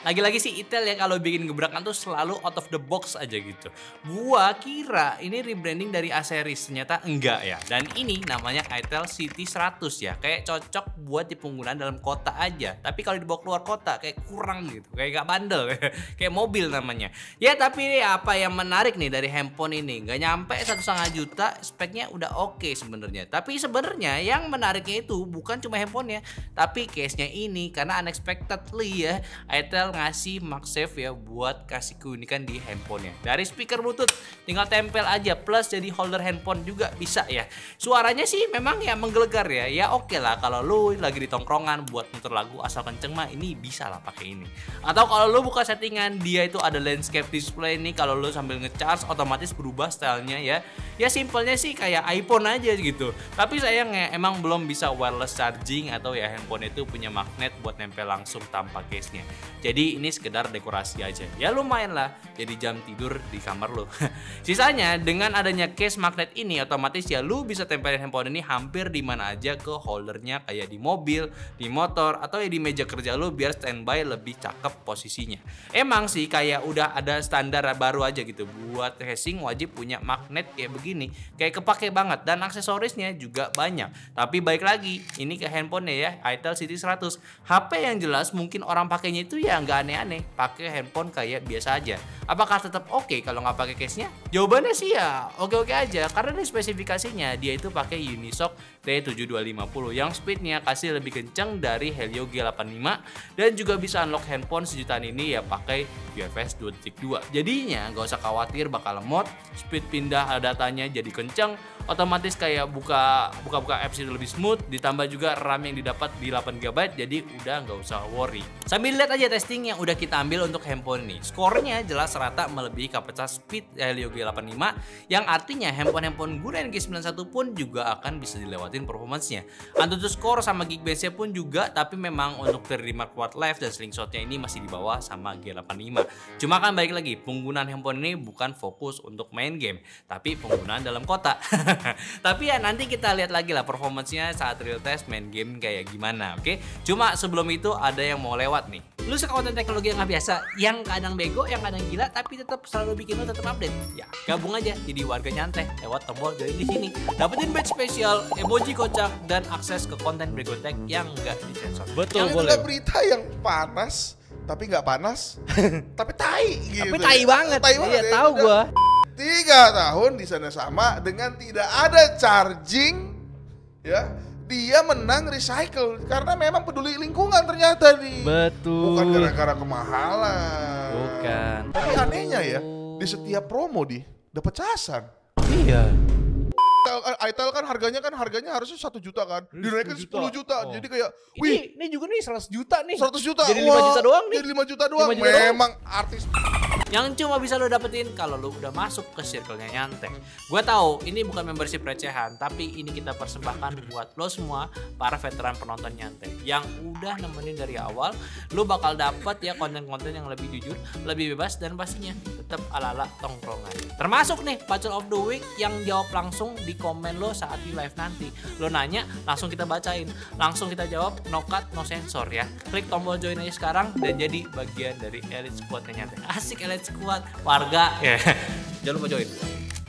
Lagi-lagi sih Itel ya kalau bikin gebrakan tuh selalu out of the box aja gitu. Gua kira ini rebranding dari A-series, ternyata enggak ya. Dan ini namanya Itel City 100 ya. Kayak cocok buat di penggunaan dalam kota aja. Tapi kalau dibawa keluar kota kayak kurang gitu. Kayak gak bandel. Kayak mobil namanya. Ya tapi ini apa yang menarik nih dari handphone ini? Gak nyampe 1,5 juta, speknya udah oke sebenarnya. Tapi sebenarnya yang menariknya itu bukan cuma handphonenya, tapi case-nya ini. Karena unexpectedly ya, Itel ngasih MagSafe ya buat kasih keunikan di handphonenya. Dari speaker Bluetooth tinggal tempel aja, plus jadi holder handphone juga bisa ya. Suaranya sih memang ya menggelegar ya. Ya oke lah kalau lu lagi di tongkrongan buat muter lagu asal kenceng mah ini bisa lah pakai ini. Atau kalau lu buka settingan dia itu ada landscape display nih, kalau lu sambil ngecharge otomatis berubah stylenya ya. Ya simpelnya sih kayak iPhone aja gitu. Tapi sayangnya emang belum bisa wireless charging atau ya handphone itu punya magnet buat nempel langsung tanpa case-nya. Jadi ini sekedar dekorasi aja. Ya lumayan lah jadi jam tidur di kamar lo. Sisanya dengan adanya case magnet ini otomatis ya lu bisa tempelin handphone ini hampir di mana aja ke holdernya, kayak di mobil, di motor, atau ya di meja kerja lu biar standby lebih cakep posisinya. Emang sih kayak udah ada standar baru aja gitu. Buat casing wajib punya magnet kayak begini. Kayak kepake banget dan aksesorisnya juga banyak. Tapi baik lagi, ini ke handphonenya ya, Itel City 100. HP yang jelas mungkin orang pakainya itu ya nggak aneh-aneh, pakai handphone kayak biasa aja. Apakah tetap oke kalau nggak pakai case-nya? Jawabannya sih ya oke-oke aja, karena di spesifikasinya dia itu pakai Unisoc T7250 yang speednya kasih lebih kencang dari Helio G85 dan juga bisa unlock handphone sejutaan ini ya pakai UFS 2.2. Jadinya nggak usah khawatir bakal lemot, speed pindah datanya jadi kencang, otomatis kayak buka apps itu lebih smooth, ditambah juga RAM yang didapat di 8GB, jadi udah nggak usah worry. Sambil lihat aja testing yang udah kita ambil untuk handphone ini. Skornya jelas rata melebihi kapasitas speed Helio G85, yang artinya handphone Gunain G91 pun juga akan bisa dilewatin performance-nya. AnTuTu score sama Geekbench-nya pun juga, tapi memang untuk 35 quad live dan slingshot-nya ini masih di bawah sama G85. Cuma kan balik lagi, penggunaan handphone ini bukan fokus untuk main game, tapi penggunaan dalam kota. Tapi ya nanti kita lihat lagi lah performance-nya saat real test main game kayak gimana, oke? Cuma sebelum itu ada yang mau lewat nih. Lu suka konten teknologi yang nggak biasa, yang kadang bego, yang kadang gila, tapi tetap selalu bikin lu tetap update. Ya, gabung aja jadi warga nyantai lewat tombol join di sini. Dapetin badge spesial, emoji kocak, dan akses ke konten berikut tag yang nggak disensor. Betul, yang boleh. itu berita yang panas, tapi nggak panas, tapi tai gitu. Tapi tai banget. Tai banget. Iya, Ya, tahu udah. gua. 3 tahun di sana sama dengan tidak ada charging, ya dia menang recycle karena memang peduli lingkungan ternyata nih. Betul. Bukan gara-gara kemahalan. Bukan. Tapi anehnya ya, di setiap promo dapat casan. Iya. Itel kan harganya harusnya 1 juta kan, dinaikin 10 juta. Oh. Jadi kayak, wih, Ini juga nih 100 juta nih. 100 juta. Jadi 5 juta doang nih. Jadi 5 juta doang. 5 juta doang. Memang artis. Yang cuma bisa lo dapetin kalau lo udah masuk ke circle-nya Nyantai. Gue tahu ini bukan membership recehan, tapi ini kita persembahkan buat lo semua para veteran penonton Nyantai yang udah nemenin dari awal. Lo bakal dapet ya konten-konten yang lebih jujur, lebih bebas, dan pastinya tetap ala-ala tongkrongan. Termasuk nih Pacul of the Week yang jawab langsung di komen lo saat di live nanti. Lo nanya, langsung kita bacain, langsung kita jawab, no cut, no sensor ya. Klik tombol join aja sekarang dan jadi bagian dari Elite Squad-nya Nyantai. Asik Elite Squad, warga ya. Jangan lupa join.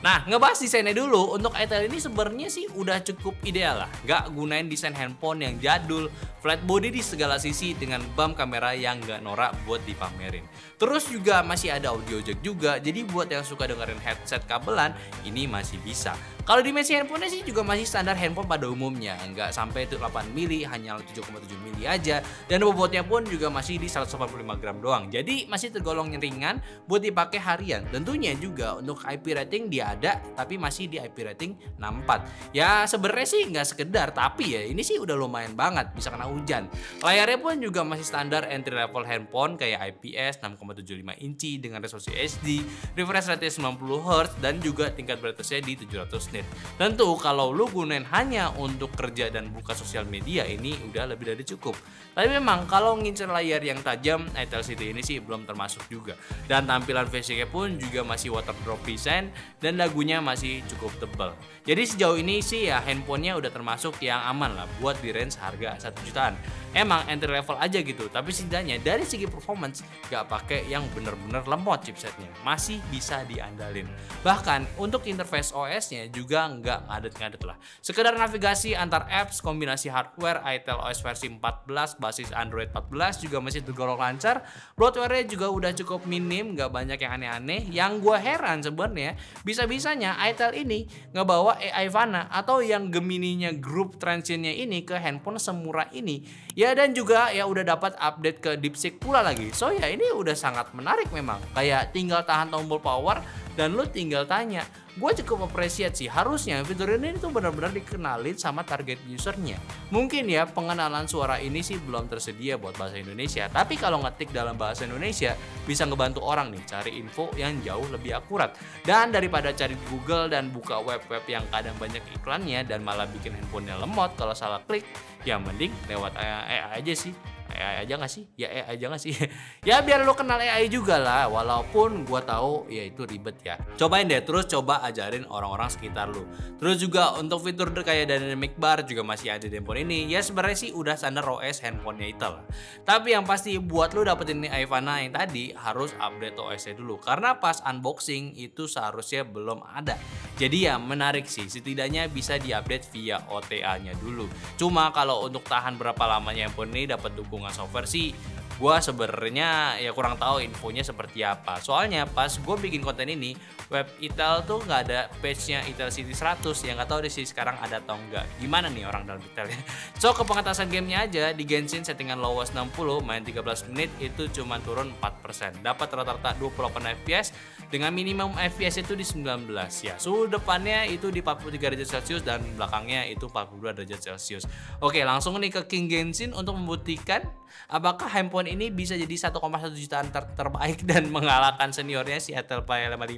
Nah, ngebahas desainnya dulu. Untuk Itel ini sebenarnya sih udah cukup ideal lah. Gak gunain desain handphone yang jadul, flat body di segala sisi dengan bump kamera yang gak norak buat dipamerin. Terus juga masih ada audio jack juga, jadi buat yang suka dengerin headset kabelan, ini masih bisa. Kalau dimensi handphonenya sih juga masih standar handphone pada umumnya, nggak sampai itu 8 mili, hanya 7,7 mili aja. Dan bobotnya pun juga masih di 185 gram doang, jadi masih tergolong ringan buat dipakai harian. Tentunya juga untuk IP rating dia ada, tapi masih di IP rating 64. Ya sebenarnya sih nggak sekedar, tapi ya ini sih udah lumayan banget, bisa kena hujan. Layarnya pun juga masih standar entry level handphone kayak IPS 6,75 inci dengan resolusi HD, refresh rate 90 Hz, dan juga tingkat brightness-nya di 700 nit. Tentu kalau lu gunain hanya untuk kerja dan buka sosial media ini udah lebih dari cukup. Tapi memang kalau ngincer layar yang tajam, Itel City ini sih belum termasuk juga. Dan tampilan fisiknya pun juga masih waterdrop design dan dagunya masih cukup tebal. Jadi sejauh ini sih ya handphonenya udah termasuk yang aman lah buat di range harga 1 jutaan. Emang entry level aja gitu, tapi setidaknya dari segi performance gak pakai yang bener-bener lemot chipsetnya, masih bisa diandalin. Bahkan untuk interface OS-nya juga nggak ngadet-ngadet lah. Sekedar navigasi antar apps, kombinasi hardware Itel OS versi 14 basis Android 14 juga masih tergolong lancar. Bloatware-nya juga udah cukup minim, nggak banyak yang aneh-aneh. Yang gue heran sebenarnya bisa-bisanya Itel ini ngebawa AI Vana atau yang Gemini-nya grup Transsion-nya ini ke handphone semurah ini. Ya dan juga ya udah dapat update ke DeepSeek pula lagi. So ya ini udah sangat menarik memang. Kayak tinggal tahan tombol power dan lu tinggal tanya. Gue cukup apresiat sih, harusnya fitur ini tuh benar-benar dikenalin sama target usernya. Mungkin ya pengenalan suara ini sih belum tersedia buat bahasa Indonesia, tapi kalau ngetik dalam bahasa Indonesia bisa ngebantu orang nih cari info yang jauh lebih akurat. Dan daripada cari di Google dan buka web-web yang kadang banyak iklannya dan malah bikin handphonenya lemot kalau salah klik, ya mending lewat AI aja sih. AI aja gak sih? Ya AI aja gak sih? Ya biar lo kenal AI juga lah, walaupun gua tahu ya itu ribet ya. Cobain deh, terus coba ajarin orang-orang sekitar lu. Terus juga untuk fitur kayak dynamic bar juga masih ada di handphone ini. Ya sebenarnya sih udah standar OS handphonenya Itel. Tapi yang pasti buat lu dapetin AI Vana yang tadi harus update OS-nya dulu, karena pas unboxing itu seharusnya belum ada. Jadi ya menarik sih, setidaknya bisa diupdate via OTA-nya dulu. Cuma kalau untuk tahan berapa lamanya handphone ini dapat dukungan software sih gue sebenarnya ya kurang tahu infonya seperti apa. Soalnya pas gue bikin konten ini web Itel tuh nggak ada page-nya Itel City 100, yang nggak tahu deh sih sekarang ada atau enggak. Gimana nih orang dalam Itelnya? So ke pengatasan gamenya aja di Genshin settingan lowest 60 main 13 menit itu cuma turun 4%. Dapat rata-rata 28 fps dengan minimum fps itu di 19 ya. Suhu depannya itu di 43 derajat Celcius dan belakangnya itu 42 derajat Celcius. Oke, langsung nih ke King Genshin untuk membuktikan apakah handphone ini bisa jadi 1,1 jutaan terbaik dan mengalahkan seniornya si Itel P55.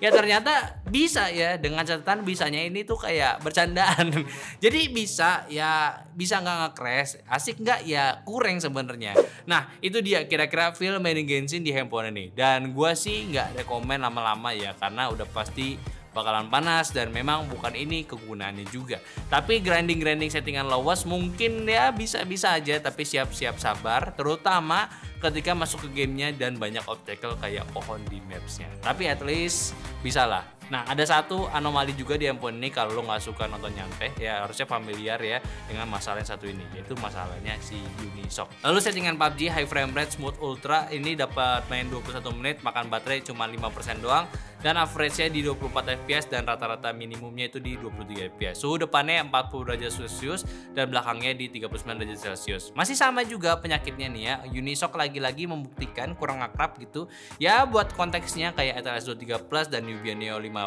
Ya ternyata bisa ya, dengan catatan bisanya ini tuh kayak bercandaan. Jadi bisa ya, bisa nggak nge-crash, asik nggak ya kurang sebenarnya. Nah itu dia kira-kira feel main Genshin di handphone ini. Dan gue sih nggak rekomen lama-lama ya, karena udah pasti bakalan panas dan memang bukan ini kegunaannya juga. Tapi grinding settingan lowest mungkin ya bisa-bisa aja, tapi siap-siap sabar terutama ketika masuk ke gamenya dan banyak obstacle kayak pohon di mapsnya. Tapi at least bisa lah. Nah ada satu anomali juga di handphone ini, kalau lo nggak suka nonton nyantai ya harusnya familiar ya dengan masalah yang satu ini, yaitu masalahnya si Unishock. Lalu settingan PUBG high frame rate smooth ultra ini dapat main 21 menit, makan baterai cuma 5% doang, dan average-nya di 24 fps dan rata-rata minimumnya itu di 23 fps. Suhu depannya 40 derajat Celcius dan belakangnya di 39 derajat Celcius. Masih sama juga penyakitnya nih ya, Unishock lagi-lagi membuktikan kurang akrab gitu ya buat konteksnya kayak Itel S23 Plus dan Nubia Neo 5G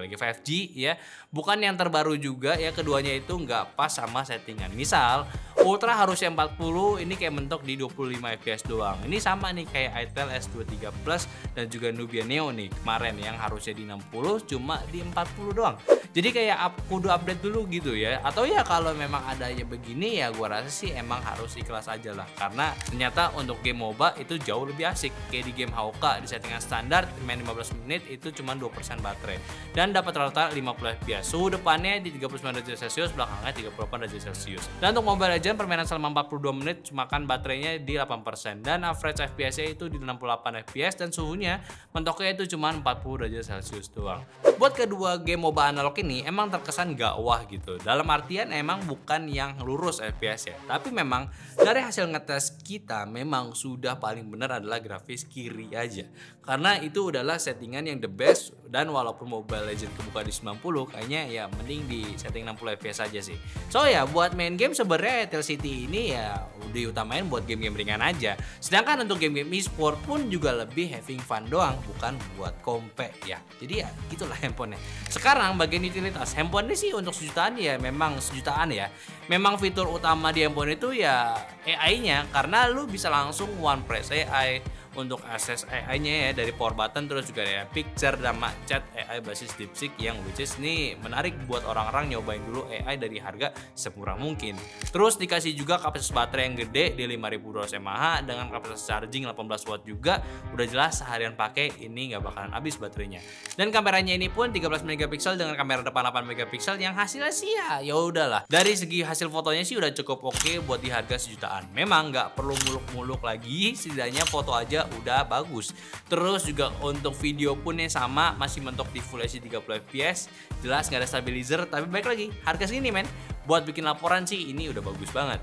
lagi 5G ya, bukan yang terbaru juga ya, keduanya itu nggak pas sama settingan. Misal Ultra harusnya 40, ini kayak mentok di 25 fps doang. Ini sama nih kayak Itel S23 Plus dan juga Nubia Neo nih kemarin yang harusnya di 60 cuma di 40 doang. Jadi kayak kudu update dulu gitu ya. Atau ya kalau memang adanya begini ya gua rasa sih emang harus ikhlas aja lah, karena ternyata untuk game MOBA itu jauh lebih asik. Kayak di game Hauka di settingan standar main 15 menit itu cuma 2% baterai dan dapat rata-rata 50 fps. Suhu depannya di 39 derajat Celcius, belakangnya 38 derajat Celcius. Dan untuk Mobile Legends permainan selama 42 menit makan baterainya di 8% dan average fps-nya itu di 68 fps dan suhunya mentoknya itu cuma 40 derajat Celcius doang. Buat kedua game MOBA analog ini emang terkesan gak wah gitu. Dalam artian emang bukan yang lurus FPS ya, tapi memang dari hasil ngetes kita memang sudah paling benar adalah grafis kiri aja. Karena itu adalah settingan yang the best, dan walaupun Mobile Legends kebuka di 90 kayaknya ya mending di setting 60 fps aja sih. So ya buat main game sebenarnya Itel City ini ya diutamain buat game-game ringan aja. Sedangkan untuk game-game e-sport pun juga lebih having fun doang, bukan buat kompe ya. Jadi ya gitulah handphonenya. Sekarang bagian utilitas handphone ini sih untuk sejutaan ya, memang sejutaan ya. Memang fitur utama di handphone itu ya AI-nya, karena lu bisa langsung one press AI, untuk akses AI-nya ya, dari power button, terus juga ada picture sama chat AI basis DeepSeek yang which is nih menarik buat orang-orang nyobain dulu AI dari harga semurah mungkin. Terus dikasih juga kapasitas baterai yang gede di 5200 mAh dengan kapasitas charging 18 watt juga. Udah jelas seharian pakai ini nggak bakalan habis baterainya. Dan kameranya ini pun 13 megapiksel dengan kamera depan 8 megapiksel yang hasilnya sih ya udahlah. Dari segi hasil fotonya sih udah cukup oke buat di harga sejutaan. Memang nggak perlu muluk-muluk lagi, setidaknya foto aja udah bagus. Terus juga untuk video pun yang sama, masih mentok di Full HD 30 fps. Jelas nggak ada stabilizer, tapi baik lagi harga segini men, buat bikin laporan sih ini udah bagus banget.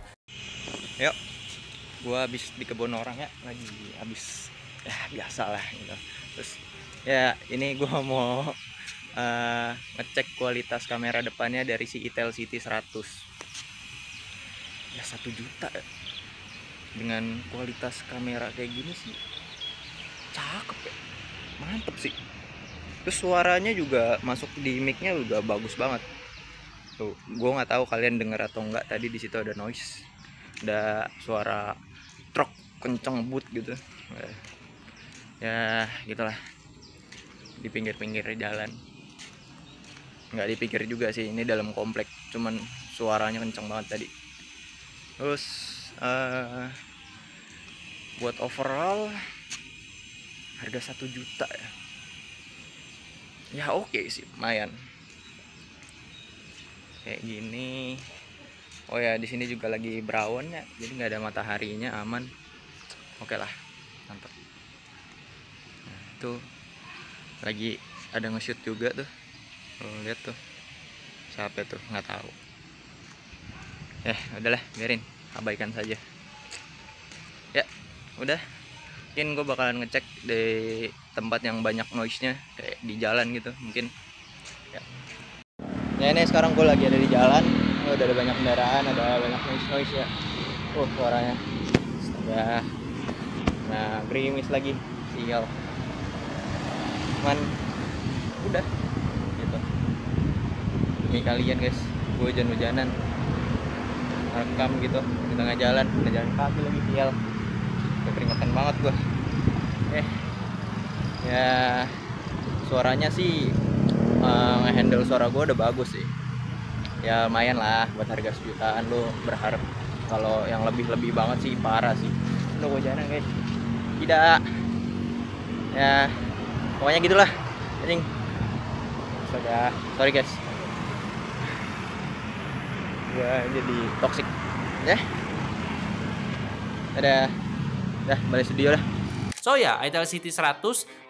Yuk, gua habis di kebun orang ya, lagi habis ya biasa lah gitu. Terus ya ini gua mau ngecek kualitas kamera depannya dari si Itel City 100. Ya 1 juta ya. Dengan kualitas kamera kayak gini sih cakep ya, mantep sih. Terus suaranya juga masuk di mic-nya udah bagus banget tuh. Gue nggak tahu kalian denger atau enggak, tadi di situ ada noise, ada suara truk kenceng but gitu ya gitulah, di pinggir-pinggir jalan. Nggak di pinggir juga sih, ini dalam komplek, cuman suaranya kenceng banget tadi. Terus buat overall harga 1 juta ya oke sih, lumayan kayak gini. Oh ya, di sini juga lagi brown ya, jadi nggak ada mataharinya, aman. Oke lah, mantap. Nah, itu lagi ada nge-shoot juga tuh. Lihat tuh, siapa tuh nggak tahu. Udahlah, biarin, abaikan saja. Ya, udah. Mungkin gue bakalan ngecek di tempat yang banyak noise-nya, kayak di jalan gitu mungkin. Ya ini sekarang gue lagi ada di jalan. Udah ada banyak kendaraan, ada banyak noise ya. Suaranya. Astaga. Nah, gerimis lagi. Sial. Cuman udah gitu. Demi kalian guys, gue hujan-hujanan rekam gitu di tengah jalan, udah jalan kaki lagi, sial. Udah keringetan banget gue. Ya suaranya sih ngehandle suara gue udah bagus sih. Ya lumayan lah buat harga sejutaan. Lo berharap kalau yang lebih banget sih parah sih. Udah hujanan guys. Tidak. Ya pokoknya gitulah. Anjing. Astaga, sorry guys. Gue jadi toxic. Ya. Udah balik studio lah. So ya, Itel City 100,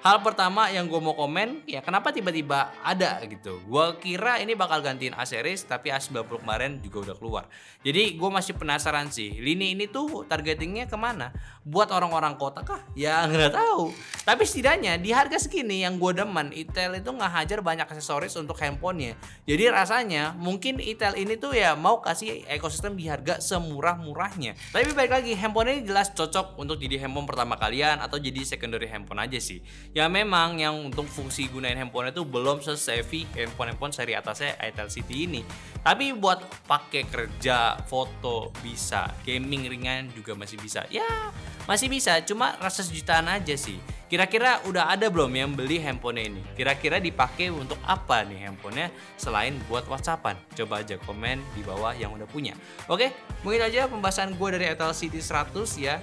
hal pertama yang gue mau komen, ya kenapa tiba-tiba ada gitu. Gue kira ini bakal gantiin A series, tapi A90 kemarin juga udah keluar. Jadi gue masih penasaran sih, lini ini tuh targetingnya kemana? Buat orang-orang kota kah? Ya nggak tahu. Tapi setidaknya di harga segini yang gue demen, Itel itu ngehajar banyak aksesoris untuk handphonenya. Jadi rasanya mungkin Itel ini tuh ya mau kasih ekosistem di harga semurah-murahnya. Tapi balik lagi, handphone ini jelas cocok untuk jadi handphone pertama kalian atau jadi secondary handphone aja sih. Ya memang yang untuk fungsi gunain handphone itu belum se-savvy handphone seri atasnya Itel City ini. Tapi buat pakai kerja, foto bisa, gaming ringan juga masih bisa. Ya masih bisa, cuma rasa sejutaan aja sih. Kira-kira udah ada belum yang beli handphone ini? Kira-kira dipakai untuk apa nih handphonenya selain buat WhatsAppan? Coba aja komen di bawah yang udah punya. Oke, mungkin aja pembahasan gue dari Itel City 100 ya.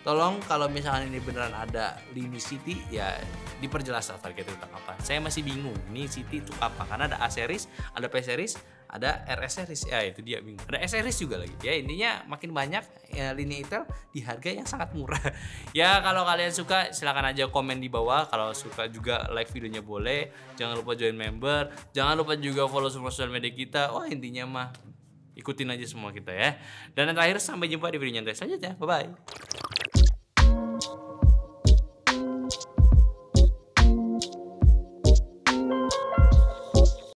Tolong kalau misalnya ini beneran ada lini City ya diperjelas lah targetnya untuk apa. Saya masih bingung ini City itu apa, karena ada A series, ada P series, ada RS series. Ya itu dia bingung. Ada S series juga lagi. Ya intinya makin banyak ya, lini Itel di harga yang sangat murah. Ya kalau kalian suka silakan aja komen di bawah. Kalau suka juga like videonya boleh. Jangan lupa join member. Jangan lupa juga follow semua sosial media kita. Wah intinya mah ikutin aja semua kita ya. Dan yang terakhir sampai jumpa di video nyantai selanjutnya. Bye bye.